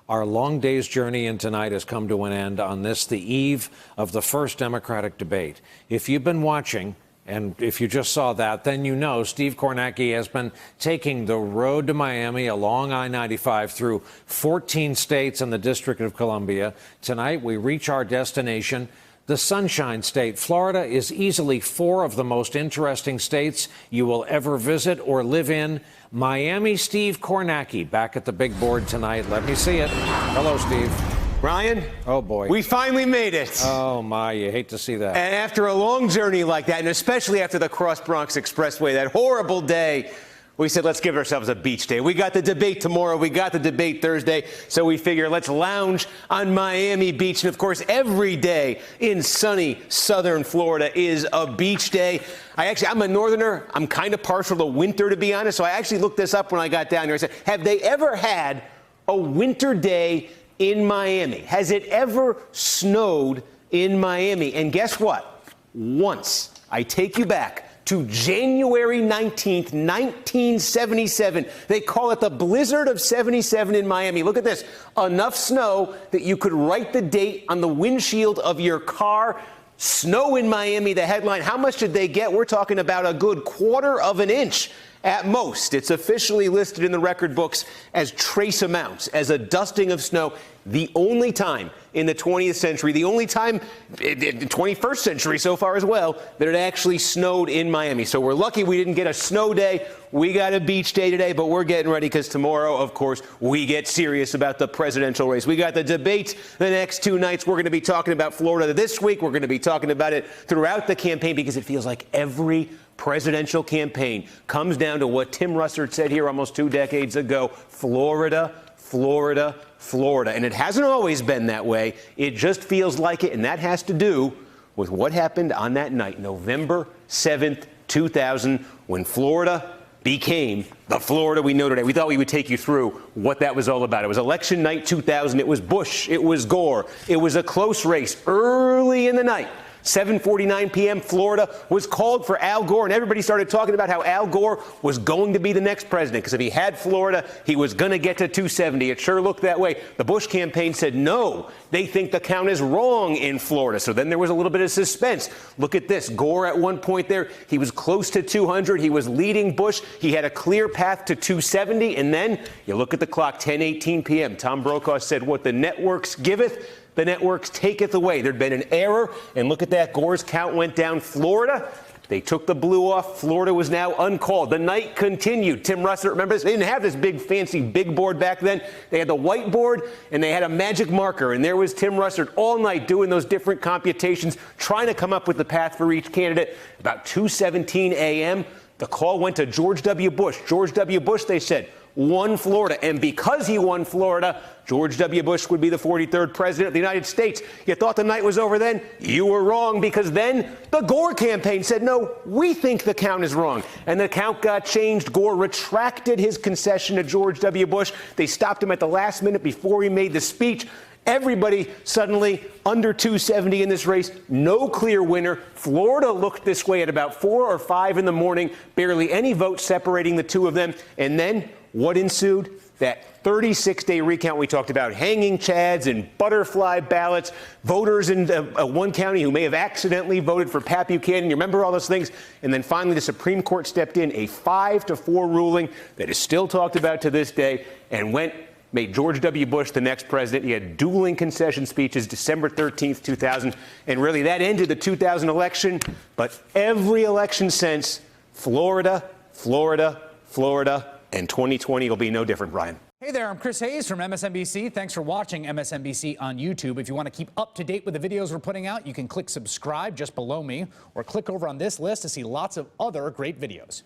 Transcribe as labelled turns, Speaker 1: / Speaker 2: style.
Speaker 1: Our long day's journey in tonight has come to an end on this, the eve of the first Democratic debate. If you've been watching, and if you just saw that, then you know Steve Kornacki has been taking the road to Miami along I-95 through 14 states and the District of Columbia. Tonight, we reach our destination, the Sunshine State. Florida is easily 4 of the most interesting states you will ever visit or live in. Miami, Steve Kornacki, back at the big board tonight. Let me see it. Hello, Steve.
Speaker 2: Ryan?
Speaker 1: Oh, boy.
Speaker 2: We finally made it.
Speaker 1: Oh, my. You hate to see that.
Speaker 2: And after a long journey like that, and especially after the Cross Bronx Expressway, that horrible day, we said, let's give ourselves a beach day. We got the debate tomorrow. We got the debate Thursday. So we figure let's lounge on Miami Beach. And, of course, every day in sunny southern Florida is a beach day. I'm a northerner. I'm kind of partial to winter, to be honest. So I actually looked this up when I got down here. I said, have they ever had a winter day in Miami? Has it ever snowed in Miami? And guess what? Once. I take you back to January 19th, 1977. They call it the Blizzard of 77 in Miami. Look at this. Enough snow that you could write the date on the windshield of your car. Snow in Miami, the headline. How much did they get? We're talking about a good 1/4 of an inch. At most. It's officially listed in the record books as trace amounts, as a dusting of snow. The only time in the 20th century, the only time in the 21st century so far as well, that it actually snowed in Miami. So we're lucky we didn't get a snow day. We got a beach day today, but we're getting ready because tomorrow, of course, we get serious about the presidential race. We got the debates the next 2 nights. We're going to be talking about Florida this week. We're going to be talking about it throughout the campaign because it feels like every presidential campaign comes down to what Tim Russert said here almost 2 decades ago: Florida, Florida, Florida. And it hasn't always been that way. It just feels like it, and that has to do with what happened on that night, November 7th, 2000, when Florida became the Florida we know today. We thought we would take you through what that was all about. It was election night 2000. It was Bush. It was Gore. It was a close race early in the night. 7:49 p.m., Florida was called for Al Gore, and everybody started talking about how Al Gore was going to be the next president, because if he had Florida, he was going to get to 270. It sure looked that way. The Bush campaign said, no, they think the count is wrong in Florida. So then there was a little bit of suspense. Look at this. Gore at one point there, he was close to 200. He was leading Bush. He had a clear path to 270. And then you look at the clock, 10:18 p.m. Tom Brokaw said, what the networks giveth, the networks taketh away. There'd been an error, and look at that. Gore's count went down. Florida, they took the blue off. Florida was now uncalled. The night continued. Tim Russert, remember this? They didn't have this big, fancy, big board back then. They had the whiteboard, and they had a magic marker, and there was Tim Russert all night doing those different computations, trying to come up with the path for each candidate. About 2:17 a.m., the call went to George W. Bush. George W. Bush, they said, won Florida. And because he won Florida, George W. Bush would be the 43rd president of the United States. You thought the night was over then? You were wrong, because then the Gore campaign said, no, we think the count is wrong. And the count got changed. Gore retracted his concession to George W. Bush. They stopped him at the last minute before he made the speech. Everybody suddenly under 270 in this race. No clear winner. Florida looked this way at about 4 or 5 in the morning. Barely any votes separating the two of them. And then what ensued? That 36-day recount we talked about, hanging chads and butterfly ballots, voters in one county who may have accidentally voted for Pat Buchanan. You remember all those things? And then finally the Supreme Court stepped in, a 5-4 ruling that is still talked about to this day, and made George W. Bush the next president. He had dueling concession speeches December 13th, 2000. And really that ended the 2000 election. But every election since, Florida, Florida, Florida, and 2020 will be no different, Brian.
Speaker 3: Hey there, I'm Chris Hayes from MSNBC. Thanks for watching MSNBC on YouTube. If you want to keep up to date with the videos we're putting out, you can click subscribe just below me, or click over on this list to see lots of other great videos.